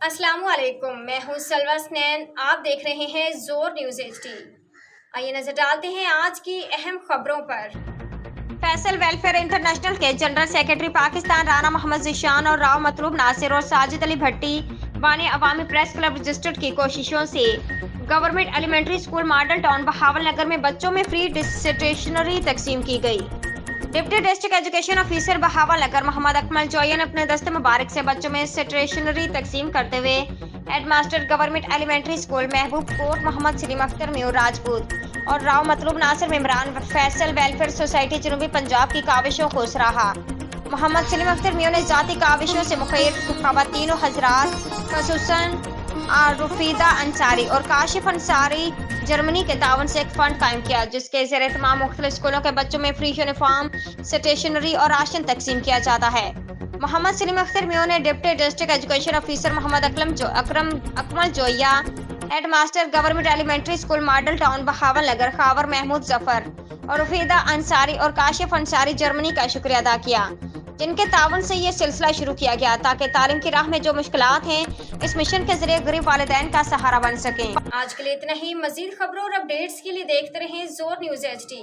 अस्सलामु अलैकुम, मैं हूँ सलवा स्नैन। आप देख रहे हैं जोर न्यूज़ HD। आइए नजर डालते हैं आज की अहम खबरों पर। फैसल वेलफेयर इंटरनेशनल के जनरल सेक्रेटरी पाकिस्तान राना मोहम्मद ज़ीशान और राव मतलूब नासिर और साजिद अली भट्टी बानी अवामी प्रेस क्लब रजिस्टर्ड की कोशिशों से government elementary school model town Bahawalnagar में बच्चों में फ्री स्टेशनरी तकसीम की गई। Deputy district education officer Bahawalnagar Mohammad Akmal Joya ने अपने दस्ते मुबारक से बच्चों में स्टेशनरी तकसीम करते हुए हेडमास्टर गवर्नमेंट एलिमेंट्री स्कूल महबूब कोट मोहम्मद सलीम अख्तर म्यूर राजपूत और राव मतलूब नासिर मेम्बरान फैसल वेलफेयर सोसाइटी जनूबी पंजाब की काविशों को सराहा। मोहम्मद सलीम अख्तर म्यूर ने जाती काविशों से मुखैर खवातीनों हजरात खसूसन रुफीदा अंसारी और काशिफ अंसारी जर्मनी के तावन से एक फंड कायम किया, जिसके ज़रिए तमाम मुख्तलिफ स्कूलों के बच्चों में फ्री यूनिफॉर्म, स्टेशनरी और राशन तकसीम किया जाता है। मोहम्मद सलीम अख्तर म्यूर ने deputy district education officer Mohammad Akmal Joya, head master government elementary school model town Bahawalnagar Khawar Mahmood Zafar और रुफीदा अंसारी और काशिफ अंसारी जर्मनी का शुक्रिया अदा किया, जिनके तावन से ये सिलसिला शुरू किया गया ताकि तालीम की राह में जो मुश्किलात हैं इस मिशन के जरिए गरीब वालिदैन का सहारा बन सकें। आज के लिए इतना ही। मजीद खबरों और अपडेट्स के लिए देखते रहें जोर न्यूज़ HD।